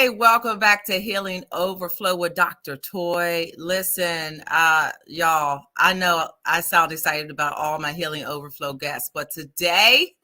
Hey, welcome back to Healing Overflow with Dr. Toy. Listen, y'all, I know I sound excited about all my Healing Overflow guests, but today,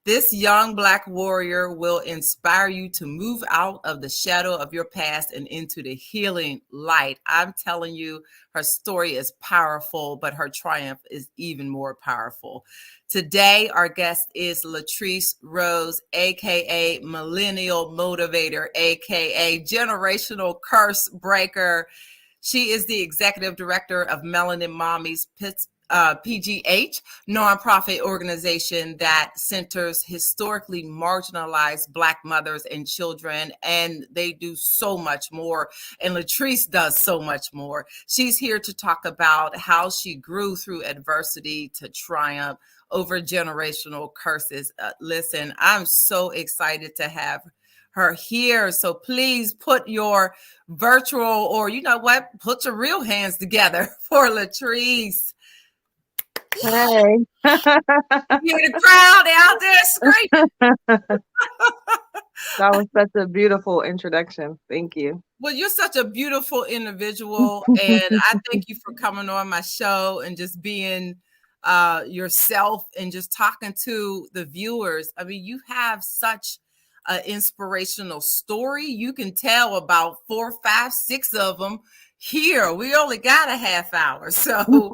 this young Black warrior will inspire you to move out of the shadow of your past and into the healing light. I'm telling you, her story is powerful, but her triumph is even more powerful. Today, our guest is Latrice Rose, aka Millennial Motivator, aka Generational Curse Breaker. She is the executive director of Melanin Mommies PGH, nonprofit organization that centers historically marginalized Black mothers and children, and they do so much more. And Latrice does so much more. She's here to talk about how she grew through adversity to triumph over generational curses. Listen, I'm so excited to have her here. So please put your virtual, or you know what, put your real hands together for Latrice. Hey. Hear the crowd out there screaming. That was such a beautiful introduction. Thank you. Well, you're such a beautiful individual, and I thank you for coming on my show and just being yourself and just talking to the viewers. I mean, you have such an inspirational story. You can tell about 4, 5, 6 of them here. We only got a half hour, so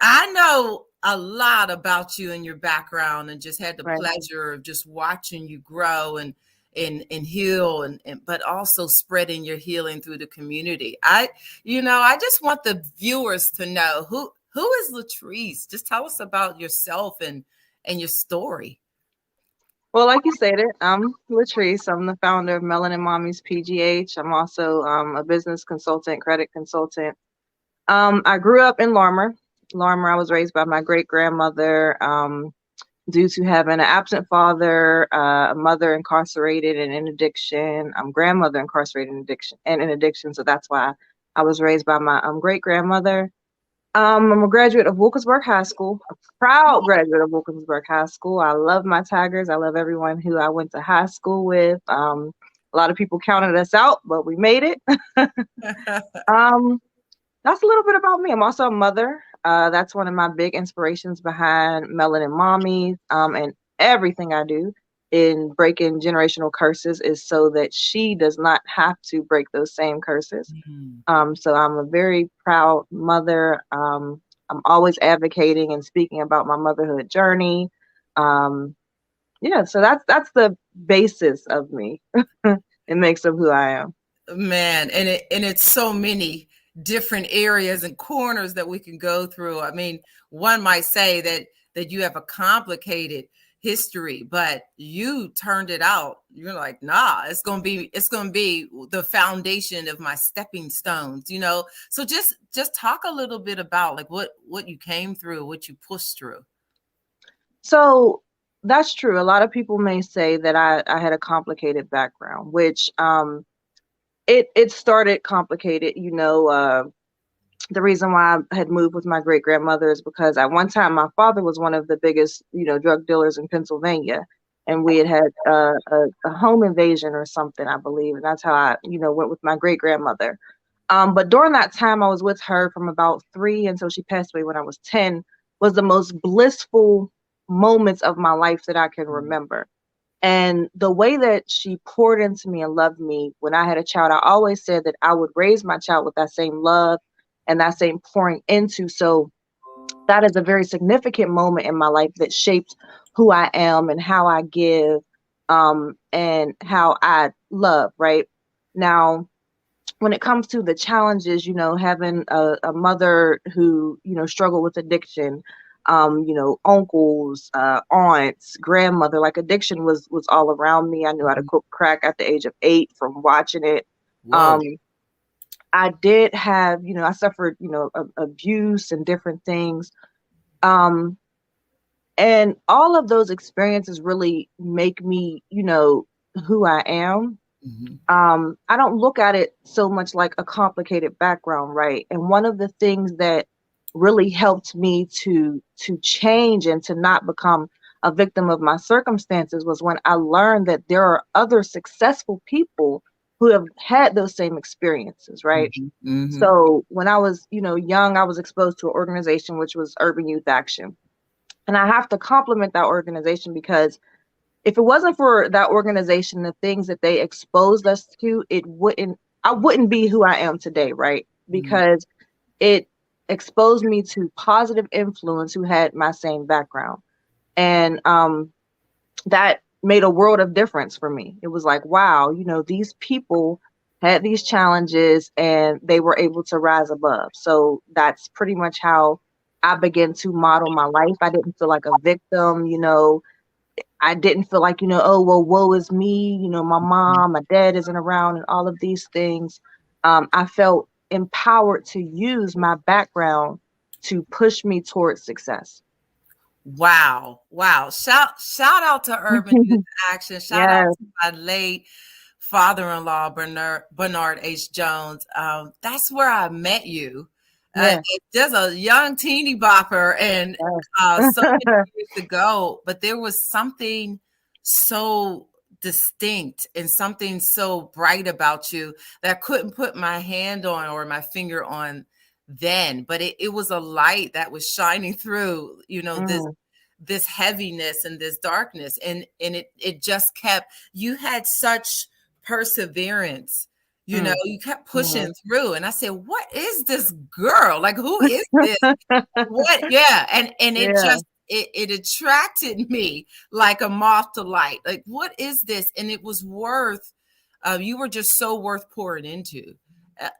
I know a lot about you and your background, and just had the pleasure of just watching you grow and heal, and but also spreading your healing through the community. I just want the viewers to know who is Latrice. Just tell us about yourself and your story. Well, like you stated, I'm Latrice. I'm the founder of Melanin Mommies PGH. I'm also a business consultant, credit consultant. I grew up in Larmer. I was raised by my great grandmother. Due to having an absent father, a mother incarcerated and in addiction, grandmother incarcerated in addiction. So that's why I was raised by my great grandmother. I'm a graduate of Wilkinsburg High School, a proud graduate of Wilkinsburg High School. I love my Tigers. I love everyone who I went to high school with. A lot of people counted us out, but we made it. That's a little bit about me. I'm also a mother. That's one of my big inspirations behind Melanin Mommies, and everything I do in breaking generational curses is so that she does not have to break those same curses. So I'm a very proud mother. I'm always advocating and speaking about my motherhood journey. So that's the basis of me. It makes up who I am. Man, and it's so many different areas and corners that we can go through. I mean, one might say that you have a complicated history, but you turned it out. You're like, nah, it's gonna be the foundation of my stepping stones, So just talk a little bit about like what you came through, what you pushed through. So that's true. A lot of people may say that I had a complicated background, which it started complicated. The reason why I had moved with my great grandmother is because at one time my father was one of the biggest, drug dealers in Pennsylvania, and we had a home invasion or something, I believe, and that's how I, went with my great grandmother. But during that time, I was with her from about 3 until she passed away when I was 10. Was the most blissful moments of my life that I can remember. And the way that she poured into me and loved me when I had a child, I always said that I would raise my child with that same love and that same pouring into. So that is a very significant moment in my life that shaped who I am and how I give, and how I love. Right now, when it comes to the challenges, having a mother who, struggled with addiction, uncles, aunts, grandmother, like addiction was all around me. I knew how to cook crack at the age of 8 from watching it. Whoa. I did have, I suffered, abuse and different things. And all of those experiences really make me, who I am. I don't look at it so much like a complicated background, right? And one of the things that really helped me to change and to not become a victim of my circumstances was when I learned that there are other successful people who have had those same experiences, right? Mhm, mhm, So when I was, young, I was exposed to an organization which was Urban Youth Action. And I have to compliment that organization because if it wasn't for that organization, the things that they exposed us to, I wouldn't be who I am today, right? mhm. Because it exposed me to positive influence who had my same background. And that made a world of difference for me. It was like, wow, these people had these challenges and they were able to rise above. So that's pretty much how I began to model my life. I didn't feel like a victim, I didn't feel like, oh, well, woe is me, my mom, my dad isn't around, and all of these things. I felt empowered to use my background to push me towards success. Wow. Wow. Shout out to Urban Youth Action. Shout out Yes, to my late father-in-law, Bernard H. Jones. That's where I met you. yes, Just a young teeny bopper and yes. so many years ago, but there was something so distinct and something so bright about you that I couldn't put my hand on or my finger on then, but it was a light that was shining through, Mm, this heaviness and this darkness, and it just kept, you had such perseverance, mm, you kept mhm. pushing through, and I said, what is this girl, like, who is this, what, yeah, and it Yeah. just, it attracted me like a moth to light, like, what is this, and it was worth, you were just so worth pouring into,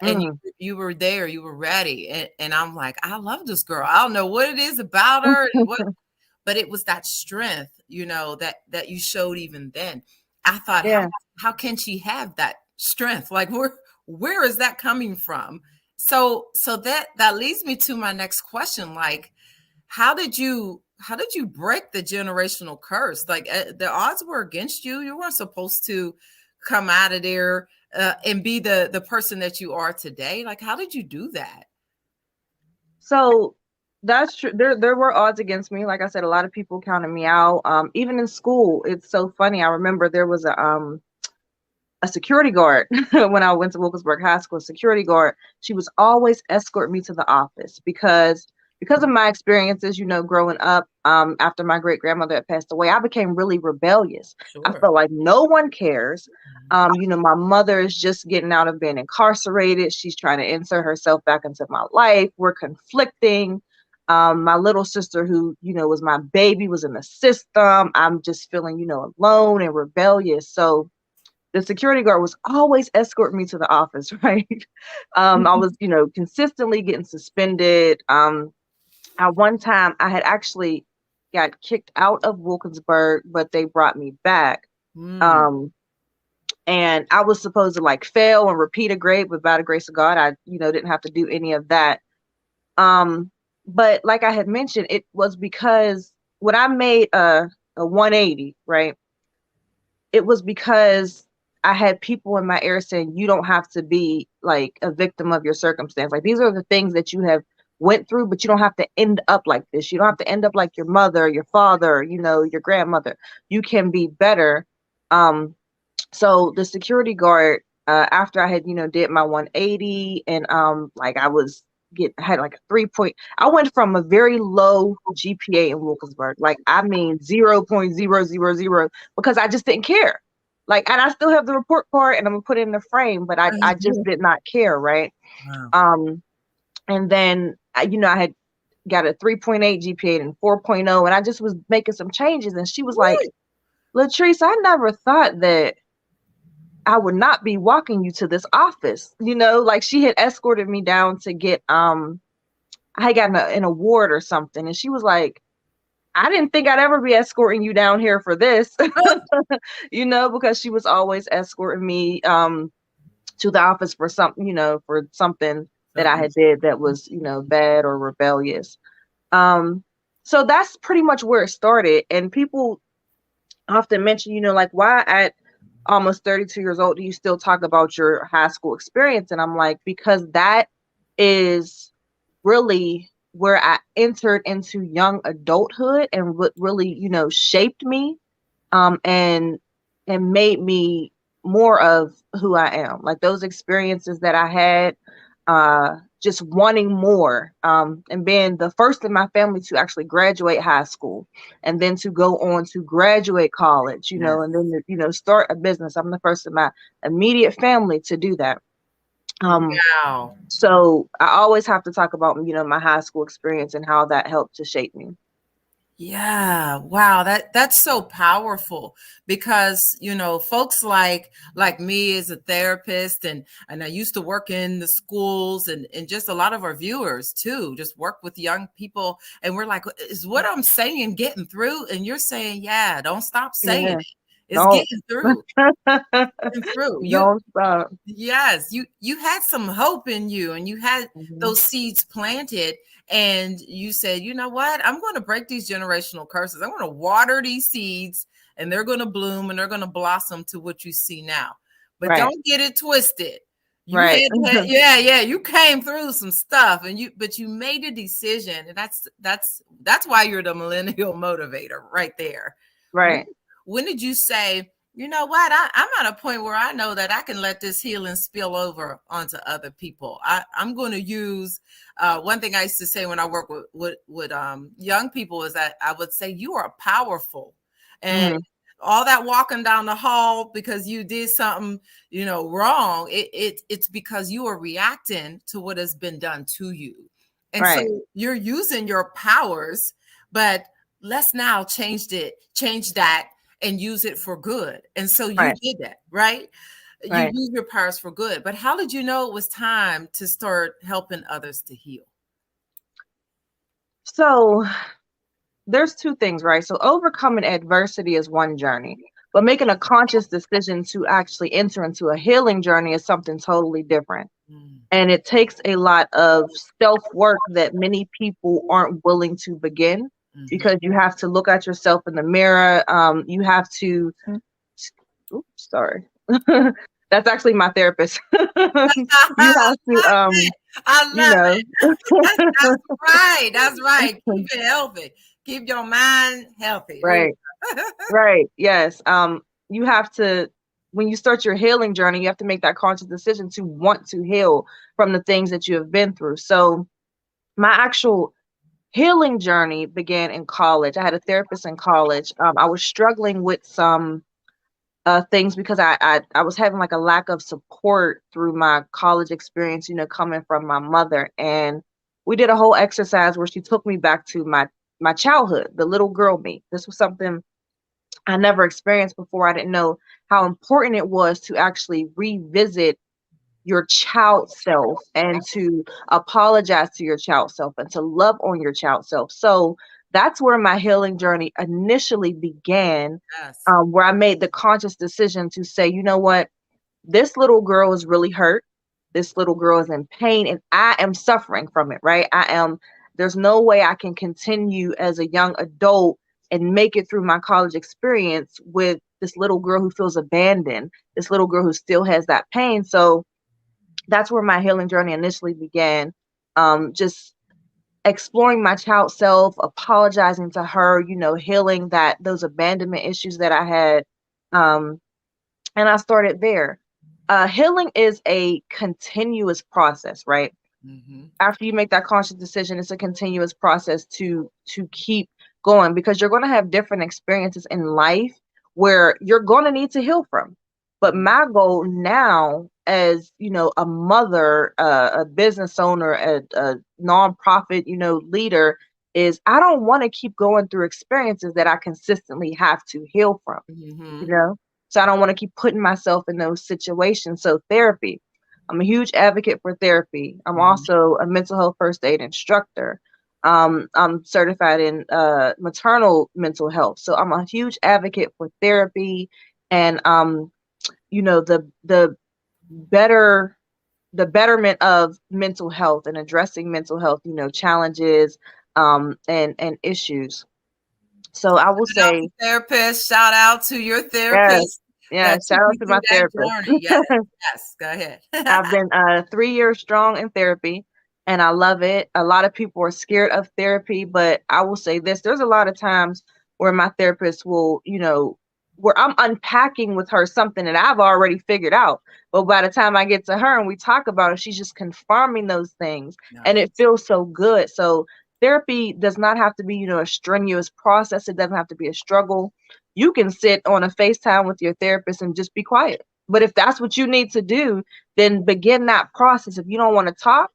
and Mm. you were there, you were ready, and I'm like, I love this girl, I don't know what it is about her, and what, but it was that strength, that you showed even then. I thought, Yeah. how can she have that strength? Like, where is that coming from? So that leads me to my next question. Like, how did you break the generational curse? Like, the odds were against you. You weren't supposed to come out of there and be the person that you are today. Like, how did you do that? So that's true. There were odds against me. Like I said, a lot of people counted me out. Even in school, it's so funny. I remember there was a security guard when I went to Wilkinsburg High School. A security guard. She was always escort me to the office because of my experiences, growing up. After my great grandmother had passed away, I became really rebellious. I Sure. felt like no one cares. My mother is just getting out of being incarcerated. She's trying to insert herself back into my life. We're conflicting. My little sister, who, was my baby, was in the system. I'm just feeling, alone and rebellious. So the security guard was always escorting me to the office, right? I was, consistently getting suspended. At one time, I had actually got kicked out of Wilkinsburg, but they brought me back. Mm, Um, and I was supposed to like fail and repeat a grade, but by the grace of God, I, didn't have to do any of that. Um, but like I had mentioned, it was because when I made a 180, right? It was because I had people in my ear saying, you don't have to be like a victim of your circumstance. Like, these are the things that you have went through, but you don't have to end up like this. You don't have to end up like your mother, your father, your grandmother. You can be better. So the security guard, after I had, did my 180, and like had like a 3 point. I went from a very low GPA in Wilkinsburg, like I mean 0.000, because I just didn't care. Like, and I still have the report card and I'm gonna put it in the frame, but I just did not care, right? wow. Um, and then I had got a 3.8 GPA and 4.0, and I just was making some changes, and she was like, Latrice, I never thought that I would not be walking you to this office. Like, she had escorted me down to get I had gotten an award or something, and she was like, I didn't think I'd ever be escorting you down here for this. Because she was always escorting me to the office for something, for something that I Something. had did that was, bad or rebellious. Um so that's pretty much where it started. And people often mention, like, why at almost 32 years old do you still talk about your high school experience? And I'm like, because that is really where I entered into young adulthood and what really, shaped me, and made me more of who I am. Like those experiences that I had, just wanting more, and being the first in my family to actually graduate high school, and then to go on to graduate college, Yes. and then start a business. I'm the first in my immediate family to do that. Um, Wow. so I always have to talk about, my high school experience and how that helped to shape me. Yeah, wow, that's so powerful because folks like me as a therapist, and I used to work in the schools, and just a lot of our viewers too just work with young people, and we're like, is what I'm saying getting through? And you're saying, yeah, don't stop saying Yeah, it. It's don't getting through. Getting through. don't stop. Yes, you had some hope in you, and you had Hmm. those seeds planted, and you said, "You know what? I'm going to break these generational curses. I'm going to water these seeds, and they're going to bloom and they're going to blossom to what you see now." But Right, don't get it twisted. You right, yeah, you came through some stuff, but you made a decision, and that's why you're the millennial motivator right there. When, right. when did you say, you know what? I'm at a point where I know that I can let this healing spill over onto other people. I'm going to use one thing I used to say when I work with young people is that I would say you are powerful, and Hmm. all that walking down the hall because you did something wrong. It's because you are reacting to what has been done to you, and so Right, you're using your powers, but let's now change that and use it for good. And so you right, did that, right? You right. use your powers for good. But how did you know it was time to start helping others to heal? So there's two things, right? So overcoming adversity is one journey, but making a conscious decision to actually enter into a healing journey is something totally different. Mm, And it takes a lot of self work that many people aren't willing to begin, mhm. because you have to look at yourself in the mirror. You have to, oops, sorry. That's actually my therapist. You I have to, love it. I you love know, it. That's right. That's right. Keep it healthy. Keep your mind healthy. There you right, go. right, yes. You have to, when you start your healing journey, you have to make that conscious decision to want to heal from the things that you have been through. So my actual healing journey began in college. I had a therapist in college. I was struggling with some things because I was having like a lack of support through my college experience, coming from my mother. And we did a whole exercise where she took me back to my childhood, the little girl me. This was something I never experienced before. I didn't know how important it was to actually revisit your child self and to apologize to your child self and to love on your child self. So that's where my healing journey initially began, Yes. where I made the conscious decision to say, you know what, this little girl is really hurt. This little girl is in pain and I am suffering from it, right? There's no way I can continue as a young adult and make it through my college experience with this little girl who feels abandoned, this little girl who still has that pain. So that's where my healing journey initially began. Just exploring my child self, apologizing to her, healing those abandonment issues that I had. Um, and I started there. Healing is a continuous process, right? Hmm. After you make that conscious decision, it's a continuous process to keep going, because you're going to have different experiences in life where you're going to need to heal from. But my goal now, as a mother, a business owner, a nonprofit, leader, is I don't want to keep going through experiences that I consistently have to heal from, you Hmm. know? So I don't want to keep putting myself in those situations. So therapy, I'm a huge advocate for therapy. I'm Hmm. also a mental health first aid instructor. I'm certified in maternal mental health. So I'm a huge advocate for therapy and the better the betterment of mental health and addressing mental health, challenges and issues. So I will Shout out say, to therapist. Shout out to your yes, therapist yeah, that shout took out you to my through that therapist. journey. Yes, yes. Go ahead. I've been 3 years strong in therapy. and I love it. A lot of people are scared of therapy, but I will say this, there's a lot of times where my therapist will, where I'm unpacking with her something that I've already figured out. But by the time I get to her and we talk about it, she's just confirming those things and it Nice. feels so good. So therapy does not have to be, a strenuous process. It doesn't have to be a struggle. You can sit on a FaceTime with your therapist and just be quiet. But if that's what you need to do, then begin that process. If you don't want to talk,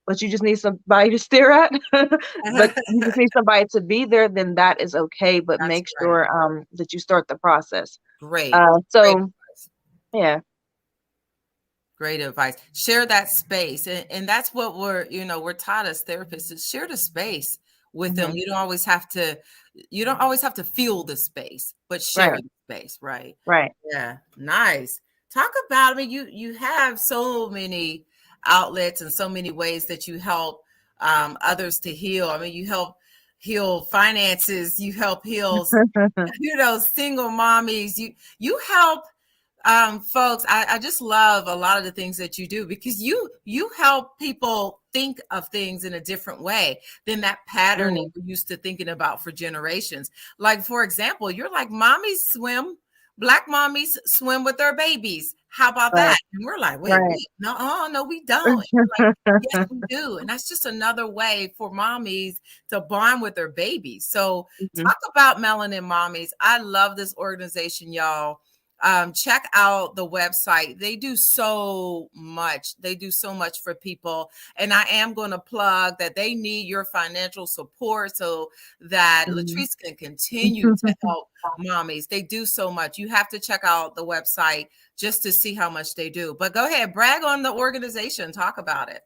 but you just need somebody to stare at, but you just need somebody to be there, then that is okay. But That's make right. sure that you start the process. Great. Uh, Great so advice. yeah. Great advice. Share that space. And that's what we're taught as therapists is share the space with them. Hmm. You don't always have to feel the space, but share Right, the space, right? right. Yeah. Nice. Talk about, I mean, you have so many outlets and so many ways that you help others to heal. I mean, you help heal finances, you help heal, single mommies, you help folks. I just love a lot of the things that you do because you help people think of things in a different way than that pattern that Mm, we're used to thinking about for generations. Like, for example, you're like, black mommies swim with their babies. How about right, that? And we're like, wait, right. wait, no, oh, no, we don't. And you're like, yes, we do. And that's just another way for mommies to bond with their babies. So Mhm. talk about Melanin Mommies. I love this organization, y'all. Check out the website. They do so much. They do so much for people. And I am going to plug that they need your financial support so that Mhm. Latrice can continue to help mommies. They do so much. You have to check out the website just to see how much they do. But go ahead, brag on the organization. Talk about it.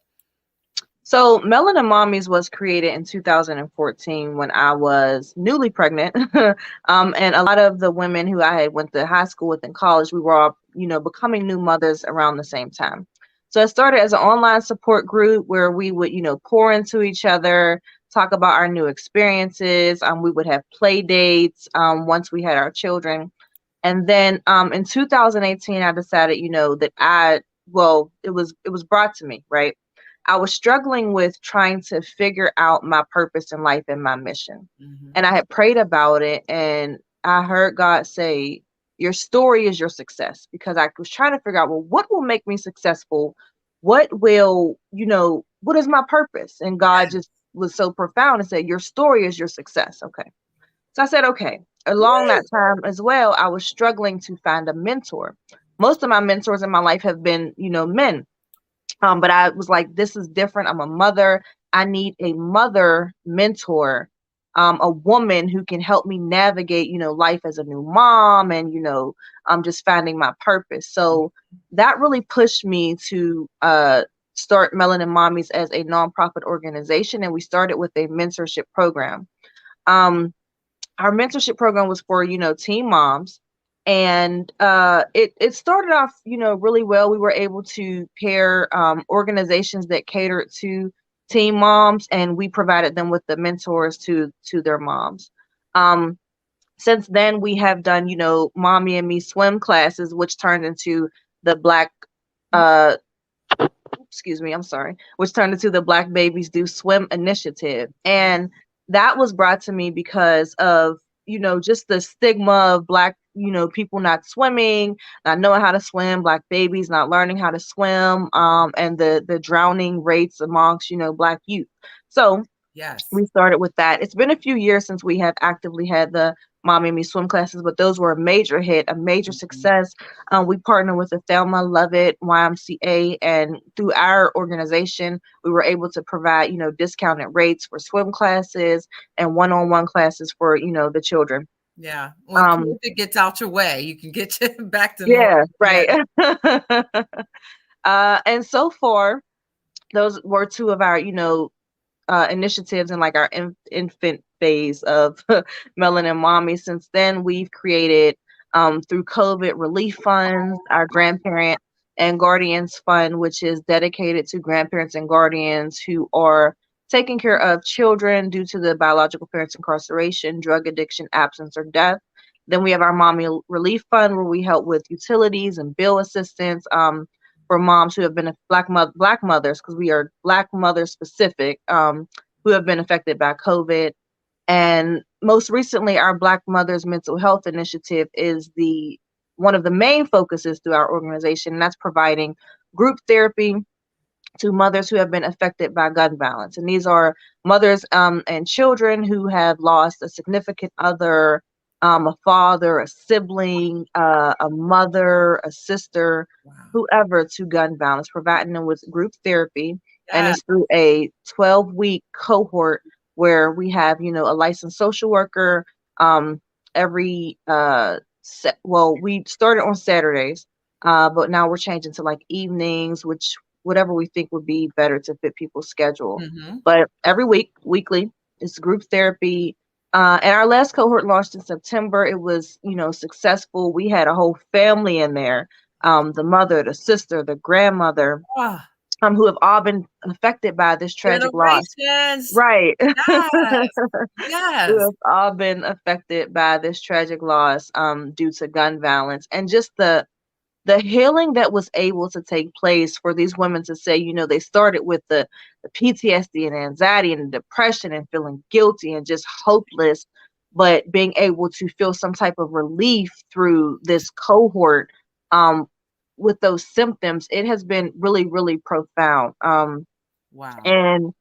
So Melanin Mommies was created in 2014 when I was newly pregnant. And a lot of the women who I had went to high school with in college, we were all, becoming new mothers around the same time. So it started as an online support group where we would, pour into each other, talk about our new experiences. We would have play dates once we had our children. And then in 2018, I decided, that it was brought to me, right? I was struggling with trying to figure out my purpose in life and my mission. Hmm. And I had prayed about it and I heard God say, your story is your success. Because I was trying to figure out, well, what will make me successful? What is my purpose? And God just was so profound and said, your story is your success. Okay. So I said, okay. Along that time as well, I was struggling to find a mentor. Most of my mentors in my life have been, men. But I was like, this is different. I'm a mother. I need a mother mentor, a woman who can help me navigate, life as a new mom and, I'm just finding my purpose. So that really pushed me to start Melanin Mommies as a nonprofit organization. And we started with a mentorship program. Um, our mentorship program was for teen moms, and it started off really well. We were able to pair organizations that catered to teen moms, and we provided them with the mentors to their moms. um since then we have done mommy and me swim classes, which turned into the black uh excuse me, I'm sorry, which turned into the Black Babies Do Swim initiative. And that was brought to me because of, just the stigma of Black, people not swimming, not knowing how to swim, Black babies not learning how to swim, and the drowning rates amongst, Black youth. So Yes. we started with that. It's been a few years since we have actively had the Mommy and Me swim classes, but those were a major hit, a major Mhm. success. We partnered with the Thelma Lovett YMCA, and through our organization, we were able to provide, discounted rates for swim classes and one-on-one classes for, the children. Yeah. When Um, COVID gets out your way, you can get you back to normal. yeah, Yeah. right. And so far, those were two of our, initiatives in like our infant phase of Melanin Mommy. Since then, we've created through COVID relief funds, our grandparent and guardians fund, which is dedicated to grandparents and guardians who are taking care of children due to the biological parents' incarceration, drug addiction, absence, or death. Then we have our Mommy Relief Fund, where we help with utilities and bill assistance. for moms who have been black mothers, because we are black mother specific, who have been affected by COVID. And most recently, our Black Mothers Mental Health Initiative is the one of the main focuses through our organization, and that's providing group therapy to mothers who have been affected by gun violence. And these are mothers and children who have lost a significant other, a father, a sibling, a mother, a sister, Wow. whoever, to gun violence, providing them with group therapy. And Yeah. it's through a 12-week cohort where we have, a licensed social worker every, well, we started on Saturdays, but now we're changing to like evenings, which whatever we think would be better to fit people's schedule. Mm-hmm. But every weekly, it's group therapy. And our last cohort launched in September. It was, successful. We had a whole family in there, the mother, the sister, the grandmother, Ah, who have all been affected by this tragic loss. generations. Right. Yes. Who Yes. have all been affected by this tragic loss due to gun violence. And just the healing that was able to take place for these women to say, they started with the PTSD and anxiety and depression and feeling guilty and just hopeless, but being able to feel some type of relief through this cohort um, with those symptoms, it has been really, really profound. Wow. And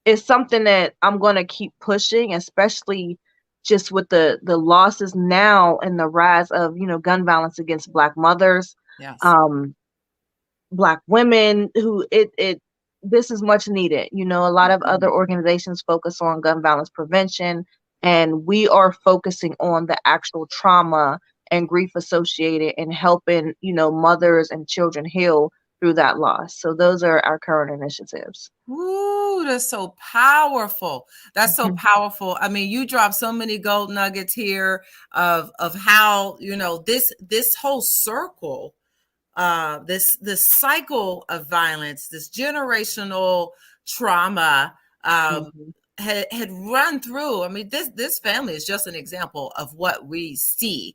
it's something that I'm going to keep pushing, especially just with the losses now and the rise of, gun violence against Black mothers, Yes. um, Black women, who this is much needed. A lot of other organizations focus on gun violence prevention, and we are focusing on the actual trauma and grief associated and helping, mothers and children heal through that loss. So those are our current initiatives. Ooh, that's so powerful. That's so powerful. I mean, you dropped so many gold nuggets here of how, this whole circle, this cycle of violence, this generational trauma, um, Mhm. had run through. I mean, this family is just an example of what we see.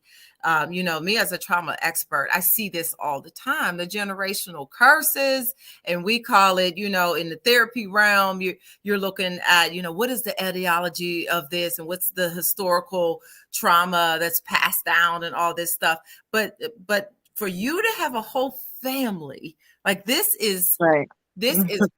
Me as a trauma expert, I see this all the time, the generational curses, and we call it, in the therapy realm, you're looking at, what is the etiology of this and what's the historical trauma that's passed down and all this stuff. But for you to have a whole family, like Right. this is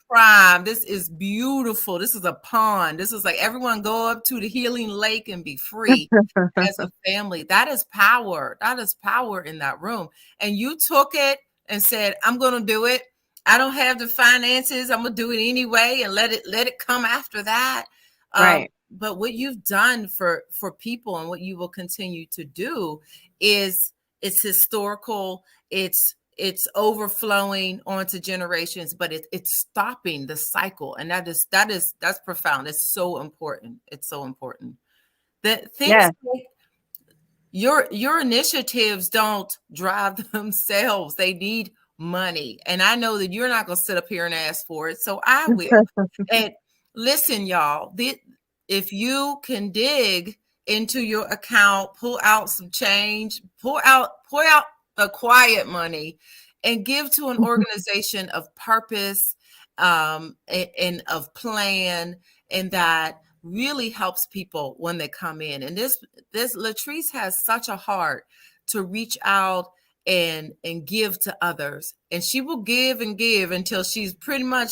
prime. This is beautiful. This is a pond. This is like everyone go up to the healing lake and be free as a family. That is power. That is power in that room. And you took it and said, I'm going to do it. I don't have the finances. I'm going to do it anyway and let it come after that. Right. But what you've done for people and what you will continue to do is it's historical. It's overflowing onto generations, but it's stopping the cycle, and that's profound. It's so important. It's so important that things Yeah. like your initiatives don't drive themselves. They need money, and I know that you're not going to sit up here and ask for it, so I will. And listen, y'all, if you can dig into your account, pull out some change, pull out the quiet money, and give to an organization of purpose, and of plan, and that really helps people when they come in. And this Latrice has such a heart to reach out and give to others, and she will give and give until she's pretty much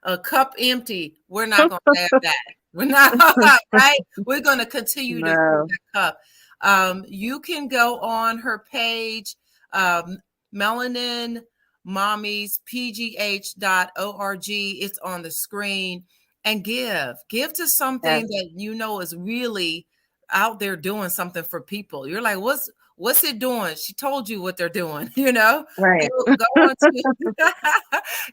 a cup empty. We're not going to have that. We're not, right? We're going to continue to fill No. that cup. You can go on her page, um, Melanin Mommies, pgh.org. It's on the screen, and give to something Yes. that is really out there doing something for people. You're like, what's it doing? She told you what they're doing. Right. Go onto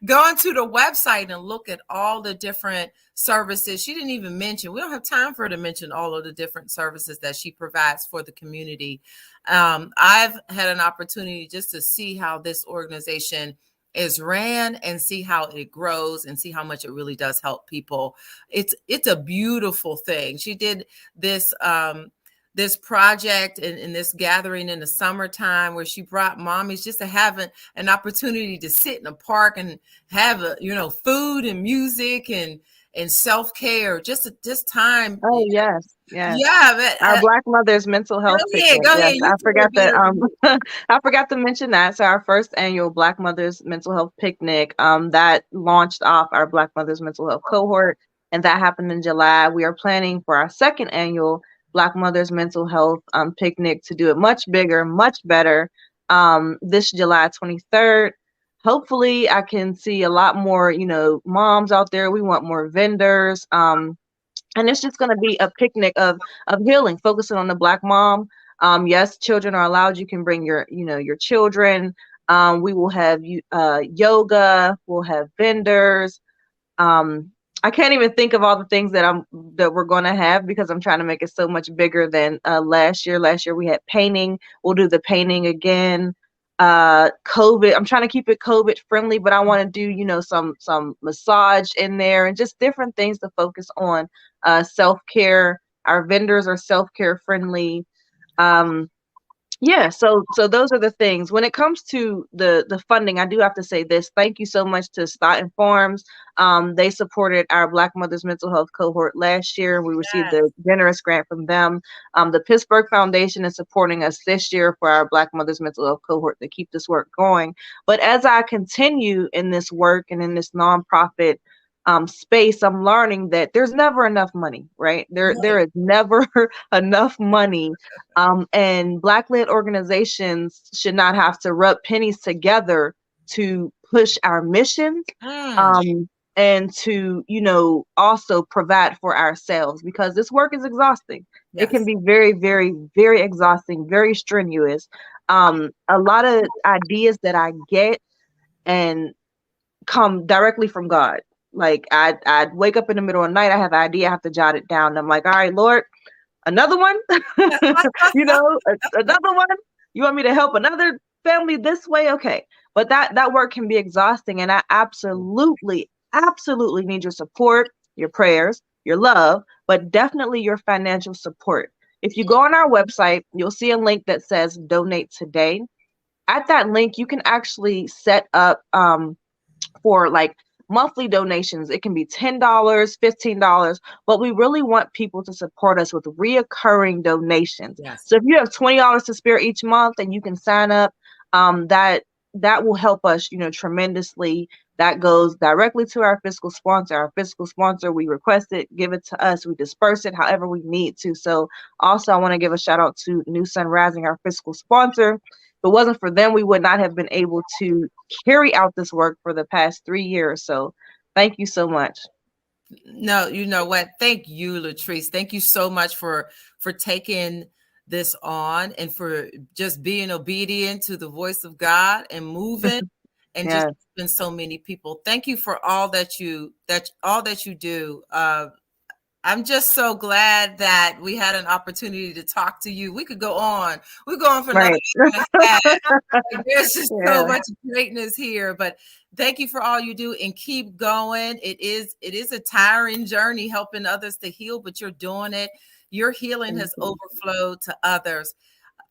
go onto the website and look at all the different services. She didn't even mention. We don't have time for her to mention all of the different services that she provides for the community. I've had an opportunity just to see how this organization is ran and see how it grows and see how much it really does help people. It's a beautiful thing. She did this this project and this gathering in the summertime where she brought mommies just to have an opportunity to sit in a park and have food and music and self-care, just time. Oh yes, yes. Yeah, but Our Black Mothers Mental Health Picnic. go Yes, ahead, you I say forgot it that. better than me. I forgot to mention that. So our first annual Black Mothers Mental Health Picnic, that launched off our Black Mothers Mental Health cohort, and that happened in July. We are planning for our second annual Black Mothers Mental Health picnic to do it much bigger, much better. This July 23rd. Hopefully, I can see a lot more, moms out there. We want more vendors. And it's just going to be a picnic of healing, focusing on the Black mom. Yes, children are allowed. You can bring your children. We will have yoga. We'll have vendors. um I can't even think of all the things that we're going to have, because I'm trying to make it so much bigger than last year we had painting. We'll do the painting again. COVID, I'm trying to keep it COVID friendly, but I want to do some massage in there and just different things to focus on self-care. Our vendors are self-care friendly. um yeah, so those are the things. When it comes to the funding, I do have to say this. Thank you so much to Stoughton Farms. They supported our Black Mothers Mental Health cohort last year, and we received a generous grant from them. The Pittsburgh Foundation is supporting us this year for our Black Mothers Mental Health cohort to keep this work going. But as I continue in this work and in this nonprofit space, I'm learning that there's never enough money, right? There is never enough money. And Black-led organizations should not have to rub pennies together to push our missions, Mm, um, and to, also provide for ourselves, because this work is exhausting. It can yes. be very, very, very exhausting, very strenuous. A lot of ideas that I get and come directly from God. Like I'd wake up in the middle of the night, I have an idea, I have to jot it down. And I'm like, all right, Lord, another one. Another one. You want me to help another family this way? Okay. But that work can be exhausting, and I absolutely need your support, your prayers, your love, but definitely your financial support. If you go on our website, you'll see a link that says donate today. At that link, you can actually set up for like monthly donations. It can be $10, $15, but we really want people to support us with reoccurring donations. Yes. So if you have $20 to spare each month and you can sign up, that will help us, tremendously. That goes directly to our fiscal sponsor. Our fiscal sponsor, we request it, give it to us, we disperse it however we need to. So also, I want to give a shout out to New Sun Rising, our fiscal sponsor. If it wasn't for them, we would not have been able to carry out this work for the past 3 years. So thank you so much. No, you know what? Thank you, Latrice. Thank you so much for taking this on and for just being obedient to the voice of God and moving and just Yes. been so many people. Thank you for all that you do. I'm just so glad that we had an opportunity to talk to you. We could go on. We go on for another Right. hour and a half. Like, there's just so Yeah. much greatness here. But thank you for all you do and keep going. It is a tiring journey helping others to heal, but you're doing it. Your healing Thank has you. overflowed to others.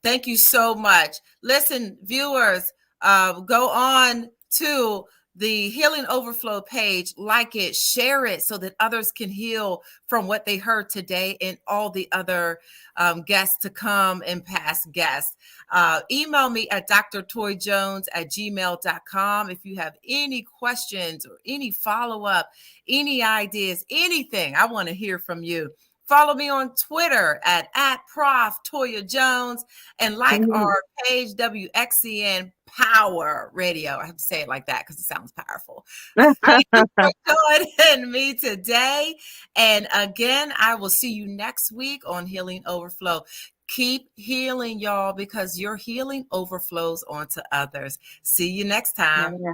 Thank you so much. Listen, viewers, go on to the Healing Overflow page, like it, share it so that others can heal from what they heard today and all the other guests to come and past guests. Email me at drtoyjones@gmail.com if you have any questions or any follow-up, any ideas, anything. I want to hear from you. Follow me on Twitter at Prof Toya Jones, and like Mhm. our page, WXCN Power Radio. I have to say it like that because it sounds powerful. Thank you for joining me today. And again, I will see you next week on Healing Overflow. Keep healing, y'all, because your healing overflows onto others. See you next time. Yeah.